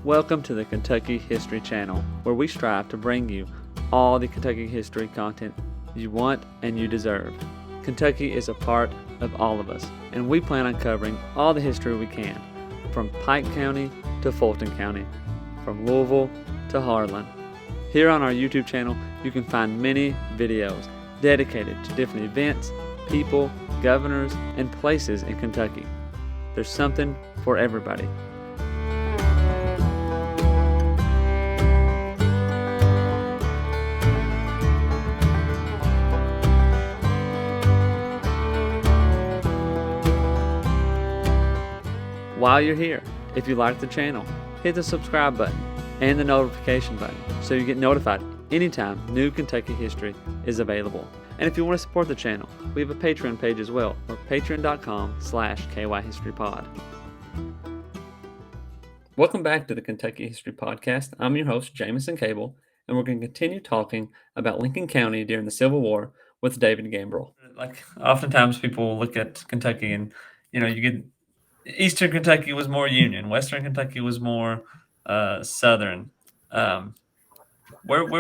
Welcome to the Kentucky History Channel, where we strive to bring you all the Kentucky history content you want and you deserve. Kentucky is a part of all of us, and we plan on covering all the history we can, from Pike County to Fulton County, from Louisville to Harlan. Here on our YouTube channel, you can find many videos dedicated to different events, people, governors, and places in Kentucky. There's something for everybody. While you're here, if you like the channel, hit the subscribe button and the notification button so you get notified anytime new Kentucky history is available. And if you want to support the channel, we have a Patreon page as well, or patreon.com/kyhistorypod. Welcome back to the Kentucky History Podcast. I'm your host, Jamison Cable, and we're going to continue talking about Lincoln County during the Civil War with David Gambrel. Like, oftentimes people look at Kentucky and, you get Eastern Kentucky was more Union. Western Kentucky was more Southern. Where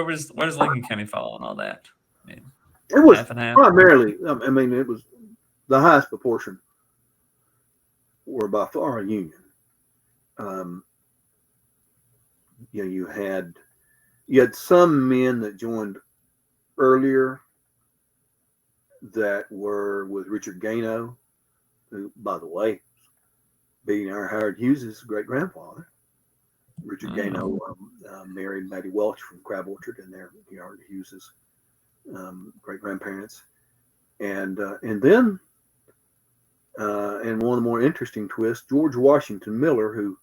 does Lincoln County fall on all that? I mean, it was half and half. primarily. It was the highest proportion were by far a Union. You had some men that joined earlier that were with Richard Gano, who, by the way, being our Howard Hughes' great grandfather. Richard Gano married Mattie Welch from Crab Orchard, and they're Howard Hughes' great grandparents. And then one of the more interesting twists, George Washington Miller, who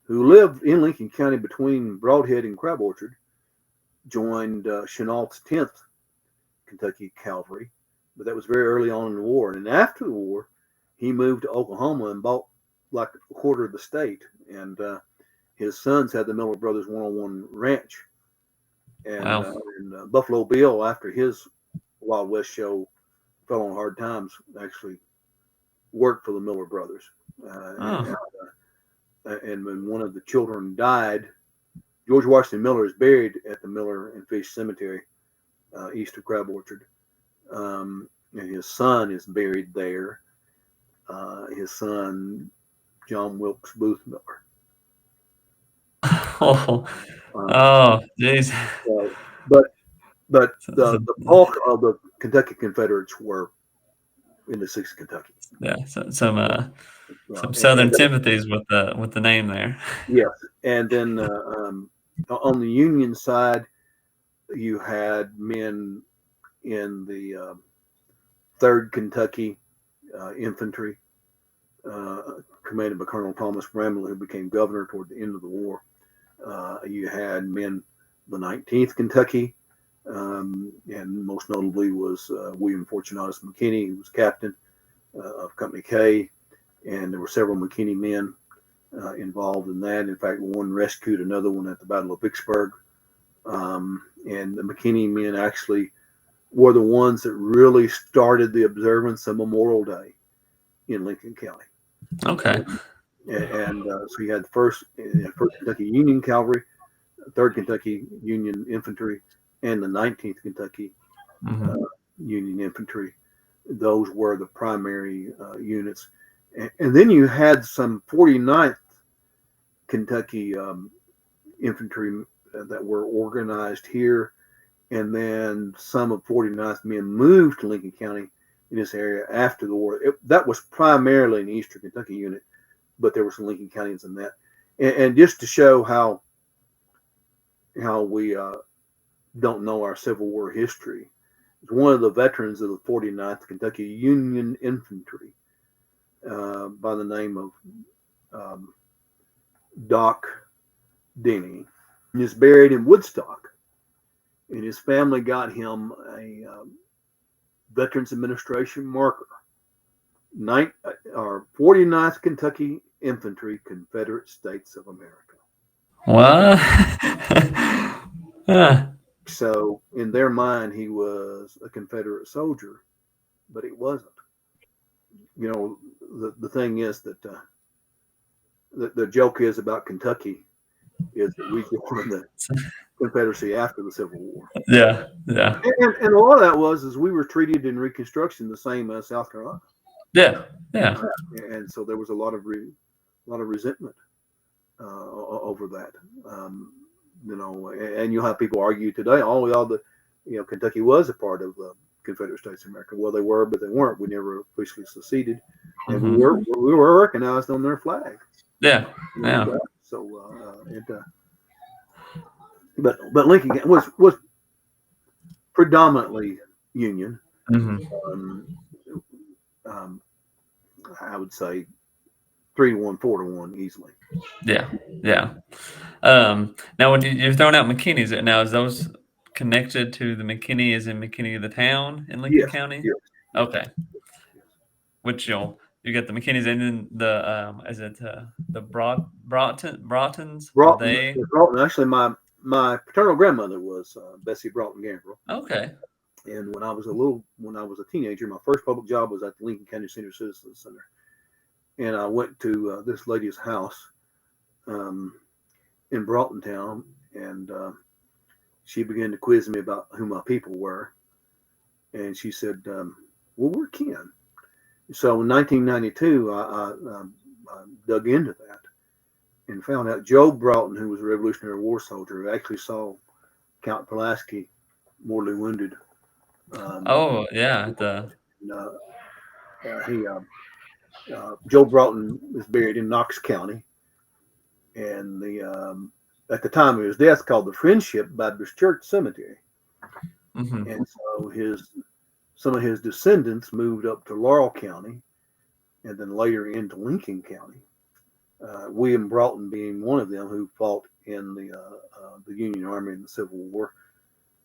lived in Lincoln County between Broadhead and Crab Orchard, joined Chennault's 10th Kentucky Cavalry, but that was very early on in the war. And after the war, he moved to Oklahoma and bought like a quarter of the state, and his sons had the Miller Brothers 101 ranch. And Buffalo Bill, after his Wild West show fell on hard times, actually worked for the Miller Brothers. And when one of the children died, George Washington Miller is buried at the Miller and Fish Cemetery east of Crab Orchard. And his son is buried there. His son, John Wilkes Booth Miller. Geez. But the bulk of the Kentucky Confederates were in the 6th Kentucky. Yeah, some Southern sympathies with the name there. Yes, and then on the Union side, you had men in the 3rd Kentucky Infantry, commanded by Colonel Thomas Bramlett, who became governor toward the end of the war. You had men, the 19th Kentucky, and most notably was William Fortunatus McKinney, who was captain of Company K, and there were several McKinney men involved in that. In fact, one rescued another one at the Battle of Vicksburg, and the McKinney men actually were the ones that really started the observance of Memorial Day in Lincoln County. Okay. And so you had the 1st Kentucky Union Cavalry, 3rd Kentucky Union Infantry, and the 19th Kentucky Union Infantry. Those were the primary units. And then you had some 49th Kentucky infantry that were organized here. And then some of 49th men moved to Lincoln County in this area after the war. That was primarily an Eastern Kentucky unit, but there were some Lincoln Countyans in that. And just to show how we don't know our Civil War history, one of the veterans of the 49th Kentucky Union Infantry by the name of Doc Denny is buried in Woodstock, and his family got him a Veterans Administration marker, 49th Kentucky Infantry, Confederate States of America. What? So in their mind, he was a Confederate soldier, but he wasn't. The thing is that the joke is about Kentucky is that we joined the Confederacy after the Civil War. Yeah, yeah, And a lot of that is we were treated in Reconstruction the same as South Carolina, yeah, yeah. and so there was a lot of resentment over that. And you'll have people argue today, all the, Kentucky was a part of the Confederate States of America. Well, they were, but they weren't. We never officially seceded, and we were recognized on their flag. Yeah, yeah. So, but Lincoln was predominantly Union. Um, um, I would say 3-1, 4-1 easily. Yeah, yeah. Now, when you're throwing out McKinney's, now is those connected to the McKinney? Is in McKinney the town in Lincoln Yes, County? yes, yes, Okay. yes. Which you get the McKinneys and then the is it the Broughtons? Are they Broughton. Actually, my paternal grandmother was Bessie Broughton Gambrel. okay? And when I was a teenager, my first public job was at the Lincoln County Senior Citizens Center, and I went to this lady's house in Broughton Town, and she began to quiz me about who my people were, and she said, "Well, we're kin." So in 1992, I dug into that and found out Joe Broughton, who was a Revolutionary War soldier, who actually saw Count Pulaski mortally wounded. Oh yeah, Joe Broughton is buried in Knox County, and at the time of his death, called the Friendship Baptist Church Cemetery. And so some of his descendants moved up to Laurel County, and then later into Lincoln County. William Broughton being one of them, who fought in the Union Army in the Civil War.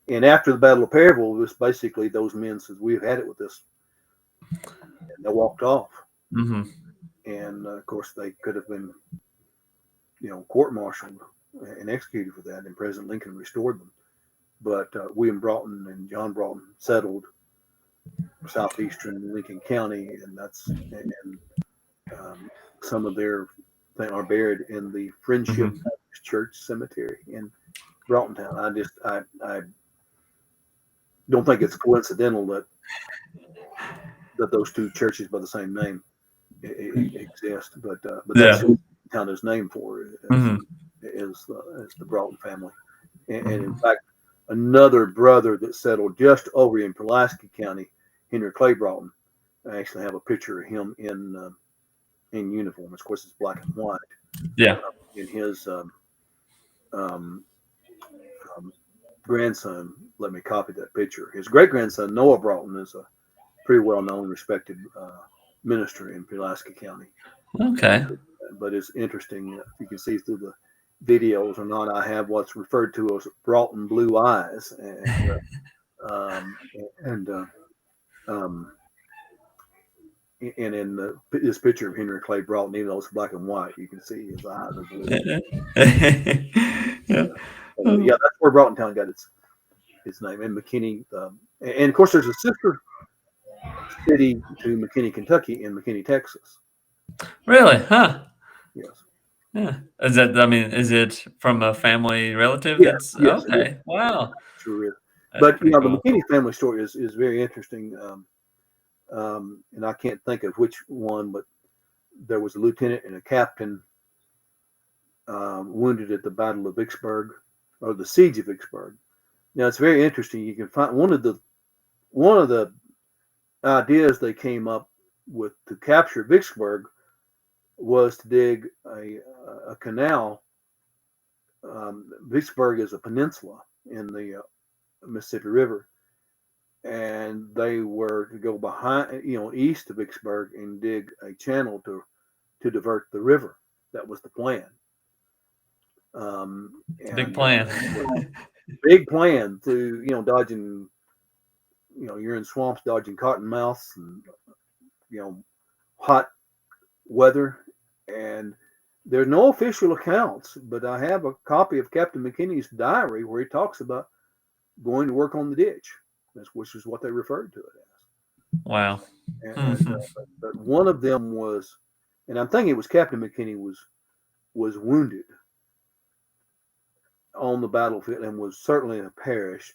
And after the Battle of Perryville, it was basically those men said, "We've had it with this," and they walked off. And of course, they could have been, court-martialed and executed for that, and President Lincoln restored them. But William Broughton and John Broughton settled southeastern Lincoln County, and some of their things are buried in the Friendship Baptist Church Cemetery in Broughton Town. I don't think it's coincidental that those two churches by the same name exist, but that's who the town is named for is the Broughton family. And in fact, another brother that settled just over in Pulaski County, Henry Clay Broughton, I actually have a picture of him in uniform. Of course, it's black and white. Yeah. In his grandson, let me copy that picture. His great grandson, Noah Broughton, is a pretty well known, respected minister in Pulaski County. Okay. But it's interesting, if you can see through the videos or not, I have what's referred to as Broughton blue eyes, and in this picture of Henry Clay Broughton, even though it's black and white, you can see his eyes are blue. Yeah, that's where Broughton Town got its name. And McKinney, and of course, there's a sister city to McKinney, Kentucky, in McKinney, Texas. Really? Huh? Yes. Yeah. Is it from a family relative? Yes. Okay. Wow. Sure is. That's But pretty the cool. McKinney family story is very interesting. And I can't think of which one, but there was a lieutenant and a captain wounded at the Battle of Vicksburg, or the Siege of Vicksburg. Now it's very interesting. You can find one of the ideas they came up with to capture Vicksburg was to dig a canal. Vicksburg is a peninsula in the Mississippi River, and they were to go behind, east of Vicksburg and dig a channel to divert the river. That was the plan. Big plan. Big plan to dodging. You're in swamps, dodging cottonmouths and hot weather, and there's no official accounts, but I have a copy of Captain McKinney's diary where he talks about going to work on the ditch, which is what they referred to it as. Wow. But one of them was, and I'm thinking it was Captain McKinney was wounded, on the battlefield and was certainly perished.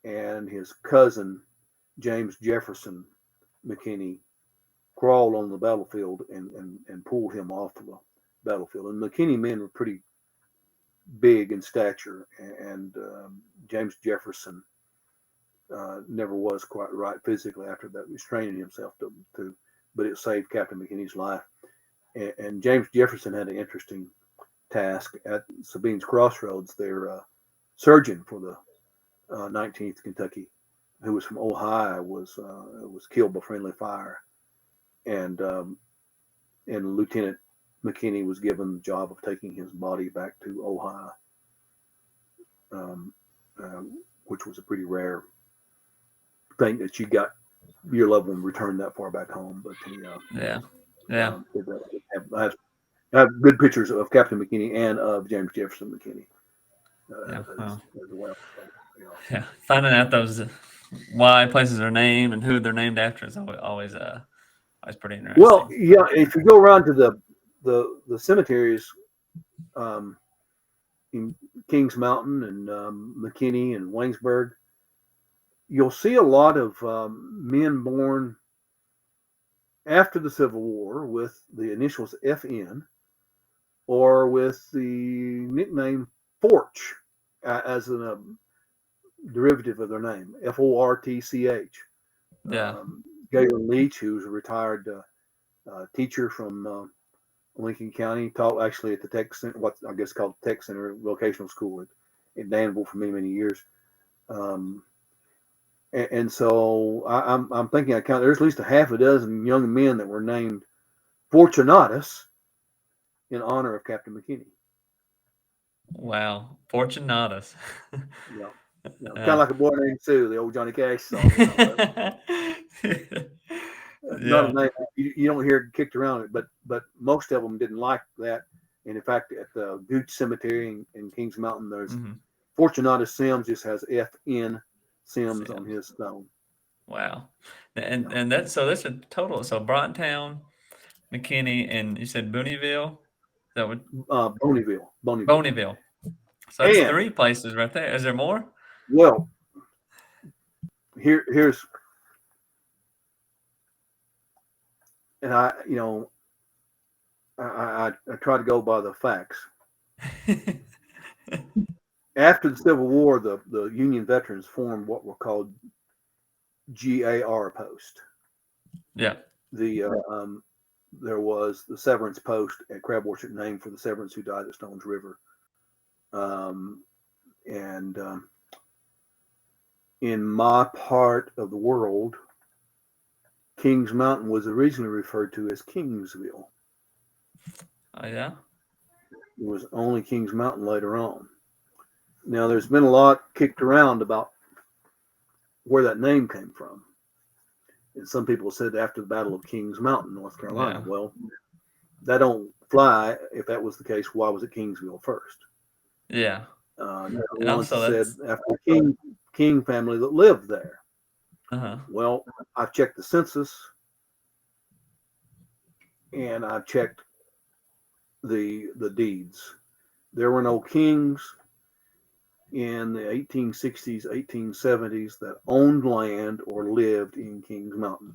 And his cousin, James Jefferson McKinney, crawled on the battlefield and pulled him off the battlefield. And McKinney men were pretty big in stature, and James Jefferson never was quite right physically after that, restraining himself to but it saved Captain McKinney's life. And James Jefferson had an interesting task at Sabine's Crossroads. Their surgeon for the 19th Kentucky, who was from Ohio, was killed by friendly fire, and Lieutenant McKinney was given the job of taking his body back to Ohio, which was a pretty rare thing that you got your loved one returned that far back home. But I have good pictures of Captain McKinney and of James Jefferson McKinney as well. Yeah, finding out those why places are named and who they're named after is always pretty interesting. Well, yeah, if you go around to the cemeteries in Kings Mountain and McKinney and Waynesburg, you'll see a lot of men born after the Civil War with the initials FN or with the nickname Forch as a derivative of their name, Fortch. Yeah. Galen Leach, who's a retired teacher from Lincoln County, taught actually at the Tech Center, what I guess called Tech Center Vocational School in Danville for many, many years. And so I'm thinking there's at least a half a dozen young men that were named Fortunatus in honor of Captain McKinney. Wow, Fortunatus. Yeah. Kind of like a boy named Sue, the old Johnny Cash song. Not a name you don't hear it kicked around it, but most of them didn't like that. And in fact, at the Gooch Cemetery in Kings Mountain, there's Fortunatus Sims just has FN Sims on his stone. Wow, and that's a total. So Brontown, McKinney, and you said Booneyville. Is that what? Boneyville. So that's 3 places right there. Is there more? Well, here's, and I try to go by the facts. After the Civil War, the Union veterans formed what were called GAR post. Yeah. There was the Severance Post at Crab Orchard, named for the Severance who died at Stones River. In my part of the world, Kings Mountain was originally referred to as Kingsville. Oh, yeah? It was only Kings Mountain later on. Now, there's been a lot kicked around about where that name came from. And some people said after the Battle of Kings Mountain, North Carolina. Yeah. Well, that don't fly. If that was the case, why was it Kingsville first? Yeah. And also said after the King family that lived there. Well, I've checked the census and I've checked the deeds. There were no kings in the 1860s, 1870s that owned land or lived in Kings Mountain.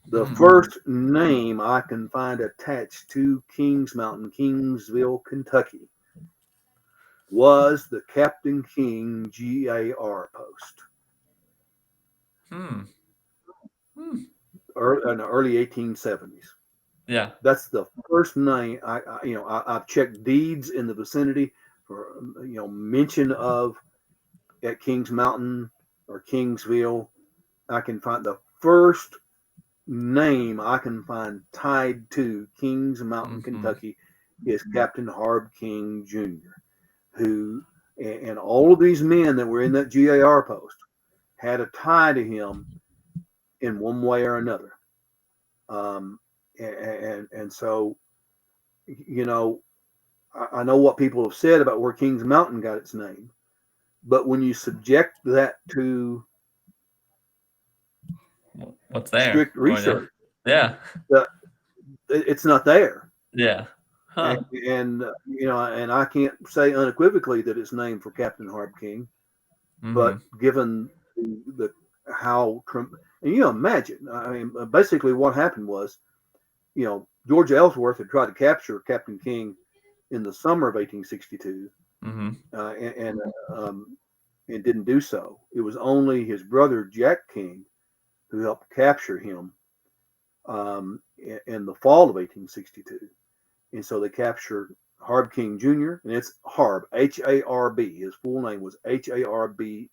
The first name I can find attached to Kings Mountain, Kingsville, Kentucky, was the Captain King GAR post. In the early 1870s. Yeah, that's the first name. I've checked deeds in the vicinity for mention of at Kings Mountain or Kingsville. I can find the first name I can find tied to Kings Mountain, Kentucky, is Captain Harb King Jr., who and all of these men that were in that GAR post had a tie to him in one way or another. And so, I know what people have said about where Kings Mountain got its name, but when you subject that to what's there, strict research, yeah, it's not there. Yeah. Huh. and and I can't say unequivocally that it's named for Captain Harb King, but Mhm. given the how Trump, and imagine, I mean, basically what happened was, George Ellsworth had tried to capture Captain King in the summer of 1862, Mhm. and and didn't do so. It was only his brother Jack King who helped capture him in the fall of 1862. And so they captured Harb King Jr., and it's Harb, Harb. His full name was Harbert.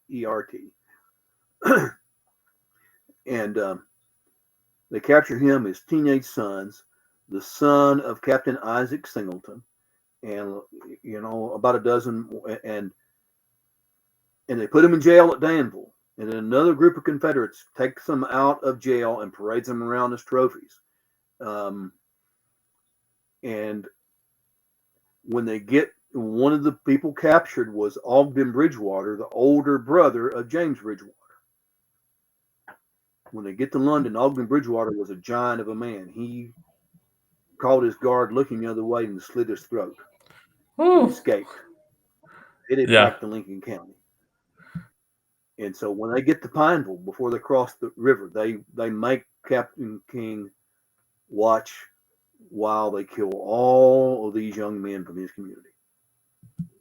And they captured him, his teenage sons, the son of Captain Isaac Singleton, and about a dozen, and they put him in jail at Danville. And then another group of Confederates takes them out of jail and parades them around as trophies. And when they get one of the people captured was Ogden Bridgewater, the older brother of James Bridgewater. When they get to London, Ogden Bridgewater was a giant of a man. He caught his guard looking the other way and slit his throat and Woo. escaped. Headed Yeah. back to Lincoln County. And so when they get to Pineville, before they cross the river, they make Captain King watch while they kill all of these young men from his community.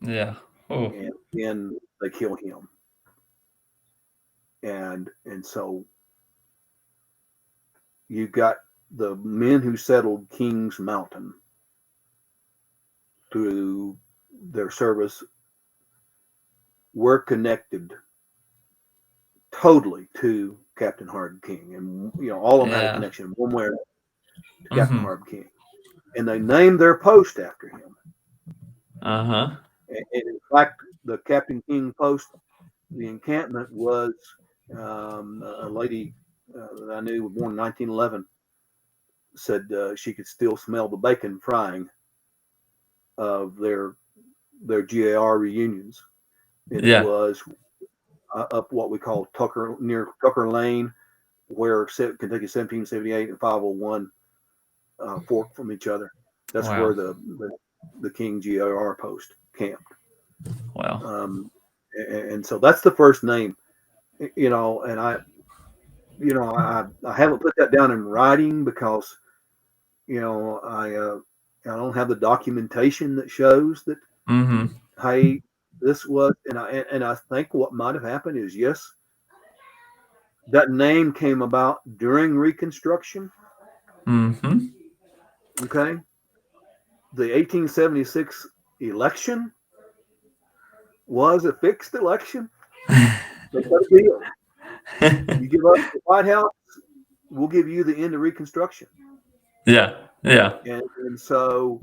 Yeah. Oh. And then they kill him. And so you got the men who settled Kings Mountain through their service were connected totally to Captain Harb King, and all of them had a Yeah. connection one way or another to Captain Mhm. Harb King, and they named their post after him. Uh-huh. And in fact, the Captain King post, the encampment was a lady that I knew was born in 1911 said she could still smell the bacon frying of their GAR reunions, and it Yeah. was up what we call Tucker, near Tucker Lane, where Kentucky 1778 and 501 fork from each other. That's Wow. where the King GAR post camped. Wow. And so that's the first name, and I haven't put that down in writing because, I don't have the documentation that shows that, Mhm. hey, this was, and I think what might have happened is, yes, that name came about during Reconstruction. Mhm. Okay. The 1876 election was a fixed election. They cut a deal. You give up the White House, we'll give you the end of Reconstruction. Yeah. Yeah. And so,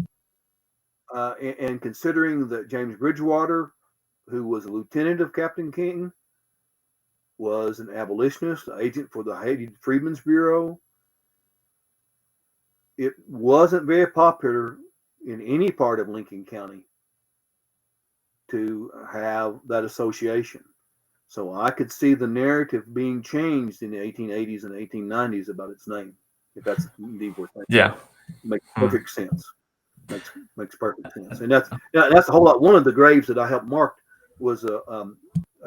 and considering that James Bridgewater, who was a lieutenant of Captain King, was an abolitionist, an agent for the Haiti Freedmen's Bureau, it wasn't very popular in any part of Lincoln County to have that association. So I could see the narrative being changed in the 1880s and 1890s about its name, if that's indeed what they Yeah. makes Hmm. perfect sense. Makes perfect sense, and that's a whole lot. One of the graves that I helped mark was a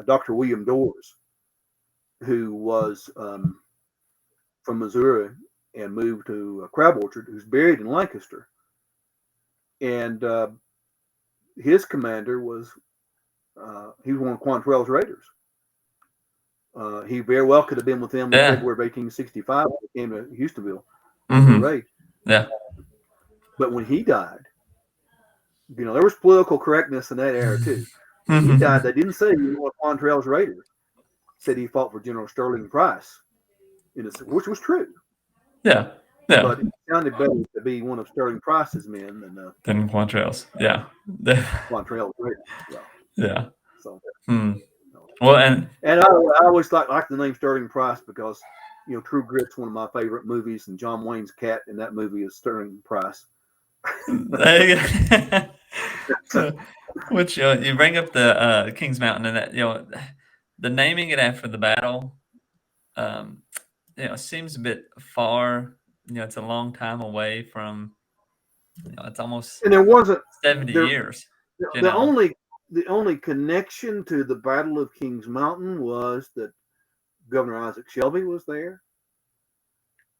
Dr. William Doors, who was from Missouri and moved to Crab Orchard, who's buried in Lancaster, and his commander was he was one of Quantrell's raiders. He very well could have been with them in Yeah. February of 1865 when they came to Houstonville for the Mhm. raid. Yeah. But when he died, there was political correctness in that era too. When he died, Mhm. they didn't say he was one of Quantrell's raiders. Said he fought for General Sterling Price, which was true. Yeah. Yeah. But it sounded better to be one of Sterling Price's men than Then Quantrells. Yeah. Quantrell's raiders. Yeah. Yeah. So, Hmm. Well, and and I always like the name Sterling Price because True Grit's one of my favorite movies, and John Wayne's cat in that movie is Sterling Price. so, which you bring up the Kings Mountain and that the naming it after the battle, seems a bit far. It's a long time away from It's almost And there wasn't 70 there years. the only connection to the Battle of Kings Mountain was that Governor Isaac Shelby was there.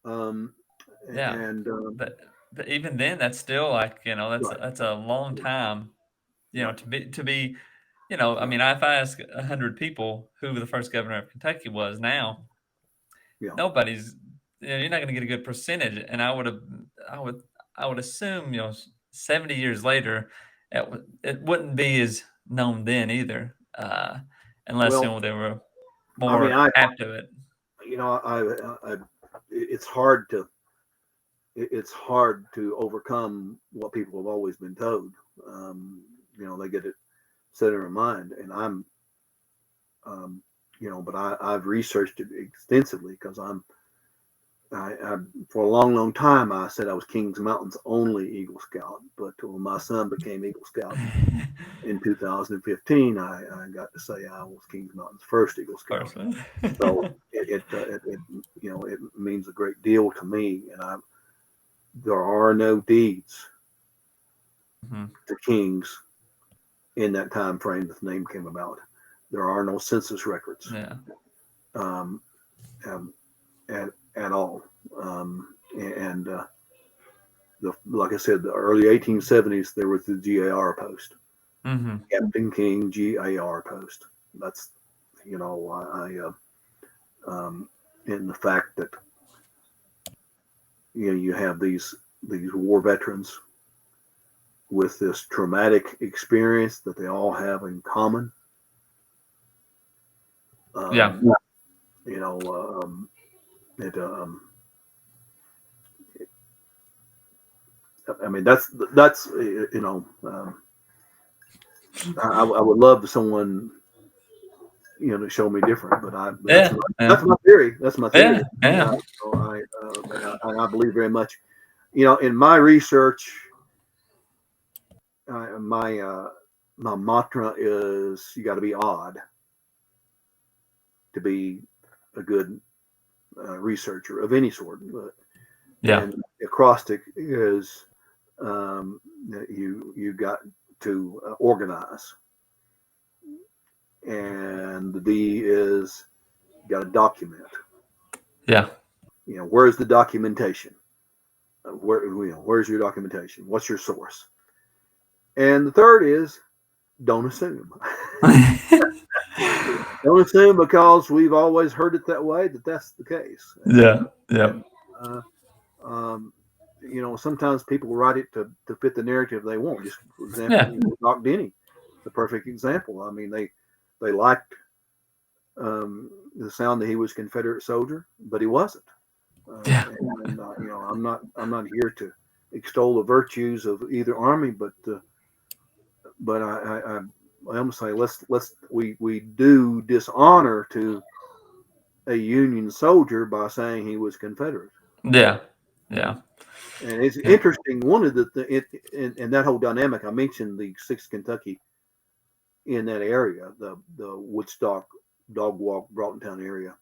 Yeah, And but even then, that's still like right, that's a long time. right, To be I yeah, mean, if I ask 100 people who the first governor of Kentucky was now, yeah. nobody's you're not going to get a good percentage. And I would I would assume 70 years later, it wouldn't be as known then either, unless Well, they were I mean, more apt to it. it's hard to overcome what people have always been told. They get it set in their mind, and but I've researched it extensively because I for a long, long time I said I was Kings Mountain's only Eagle Scout, but when my son became Eagle Scout in 2015, I got to say I was Kings Mountain's first Eagle Scout. Person. So it means a great deal to me, and there are no deeds Mhm. to kings in that time frame that the name came about. There are no census records Yeah. um, at all. And like I said, the early 1870s, there was the GAR post, Hmm. Captain King GAR post. That's, and the fact that, you have these war veterans with this traumatic experience that they all have in common. Yeah. Um, you know, it, I mean, that's I would love someone, to show me different, but Yeah. Yeah. that's my theory. That's my Yeah. theory. Yeah. So I believe very much, in my research, my mantra is you got to be odd to be a good researcher of any sort. Yeah. And acrostic is you got to organize, and the D is you got to document. Yeah. Where's the documentation? Where's your documentation? What's your source? And the third is don't assume. Don't assume because we've always heard it that way that's the case. Yeah. Yeah. And uh, um, sometimes people write it to fit the narrative they want. Just for Yeah. example, Doc Denny, the perfect example. I mean, they liked the sound that he was a Confederate soldier, but he wasn't. Yeah. I'm not here to extol the virtues of either army, but I almost say we do dishonor to a Union soldier by saying he was Confederate. Yeah. Yeah. And it's Yeah. interesting. One of in that whole dynamic, I mentioned the 6th Kentucky in that area, the Woodstock, Dog Walk, Broughtontown area.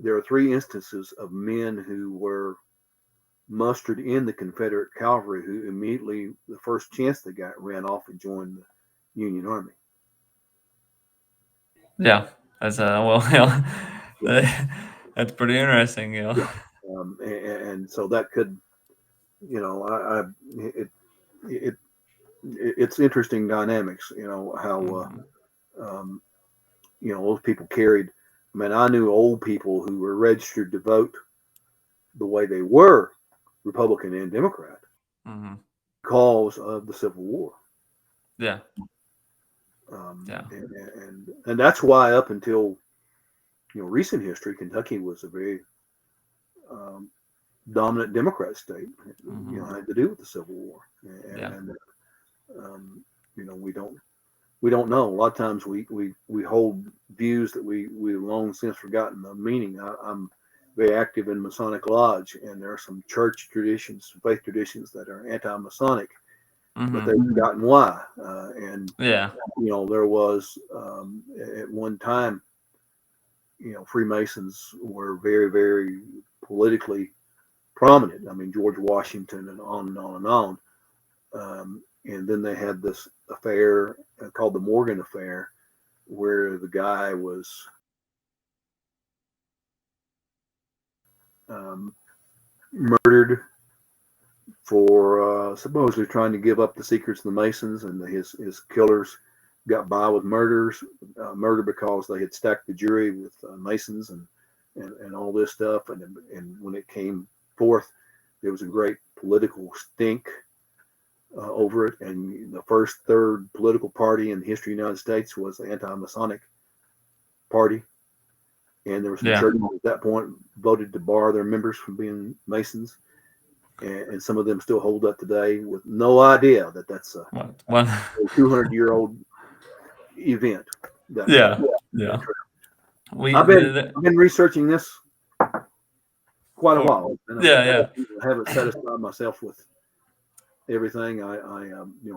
There are 3 instances of men who were mustered in the Confederate cavalry who immediately, the first chance they got, ran off and joined the Union Army. Yeah. That's Yeah, that's pretty interesting. yeah. And so that could, it it's interesting dynamics. How Mhm. um, those people carried. I mean, I knew old people who were registered to vote the way they were, Republican and Democrat, Mhm. because of the Civil War. Yeah. Um, Yeah. and, and that's why up until recent history, Kentucky was a very um, dominant Democrat state. Mhm. Had to do with the Civil War, Yeah. and um, we don't know. A lot of times we hold views that we've long since forgotten the meaning. I'm very active in Masonic Lodge, and there are some church traditions, faith traditions that are anti-Masonic, but Mhm. they've forgotten why. And Yeah. there was at one time, Freemasons were very, very politically prominent. I mean, George Washington and on and on and on. And then they had this affair called the Morgan Affair, where the guy was murdered for supposedly trying to give up the secrets of the Masons, and his killers got by with murder because they had stacked the jury with Masons and all this stuff. And when it came forth, there was a great political stink over it. And the third political party in the history of the United States was the anti-Masonic party. And there were some churches at that point voted to bar their members from being Masons. And some of them still hold up today with no idea that that's a 200-year-old event. Yeah. I've been researching this quite a while. And I haven't satisfied myself with everything. I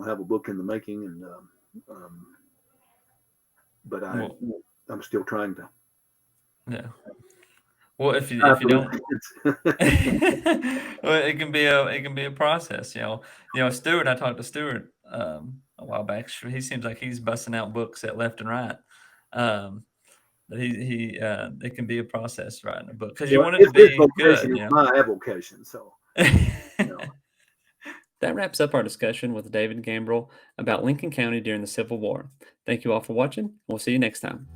have a book in the making, and but I'm still trying to. Yeah. Well, if you don't, well, it can be a process. Stuart. I talked to Stuart a while back. He seems like he's busting out books at left and right. But it can be a process writing a book because you want it to be good. It's my avocation. So. That wraps up our discussion with David Gambrel about Lincoln County during the Civil War. Thank you all for watching. We'll see you next time.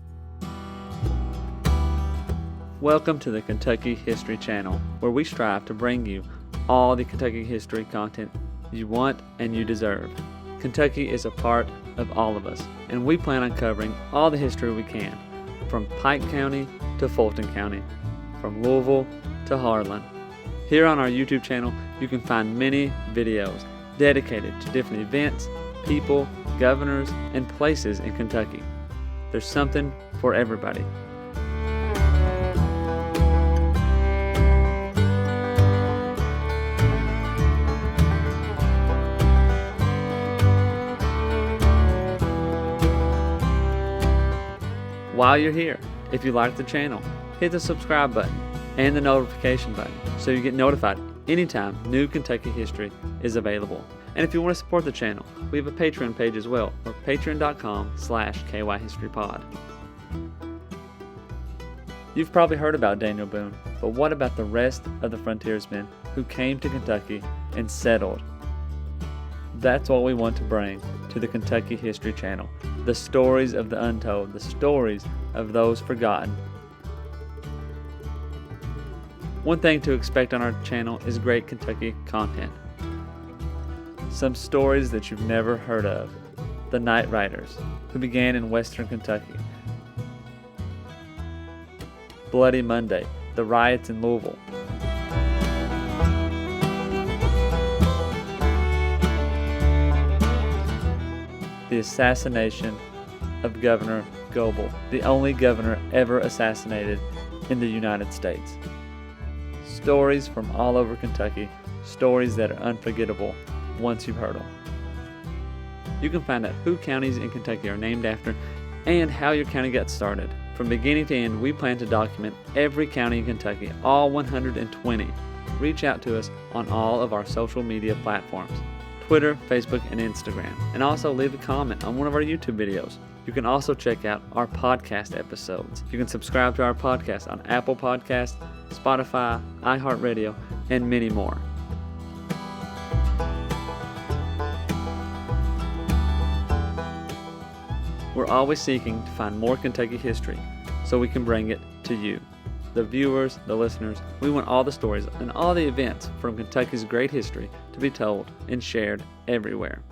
Welcome to the Kentucky History Channel, where we strive to bring you all the Kentucky history content you want and you deserve. Kentucky is a part of all of us, and we plan on covering all the history we can, from Pike County to Fulton County, from Louisville to Harlan. Here on our YouTube channel, you can find many videos dedicated to different events, people, governors, and places in Kentucky. There's something for everybody. While you're here, if you like the channel, hit the subscribe button and the notification button so you get notified anytime new Kentucky history is available. And if you want to support the channel, we have a Patreon page as well, or patreon.com/KYHistoryPod. You've probably heard about Daniel Boone, but what about the rest of the frontiersmen who came to Kentucky and settled? That's what we want to bring to the Kentucky History Channel. The stories of the untold, the stories of those forgotten. One thing to expect on our channel is great Kentucky content. Some stories that you've never heard of. The Night Riders, who began in western Kentucky. Bloody Monday, the riots in Louisville. The assassination of Governor Goebel, the only governor ever assassinated in the United States. Stories from all over Kentucky, stories that are unforgettable once you've heard them. You can find out who counties in Kentucky are named after and how your county got started. From beginning to end, we plan to document every county in Kentucky, all 120. Reach out to us on all of our social media platforms, Twitter, Facebook, and Instagram, and also leave a comment on one of our YouTube videos. You can also check out our podcast episodes. You can subscribe to our podcast on Apple Podcasts, Spotify, iHeartRadio, and many more. We're always seeking to find more Kentucky history so we can bring it to you, the viewers, the listeners. We want all the stories and all the events from Kentucky's great history to be told and shared everywhere.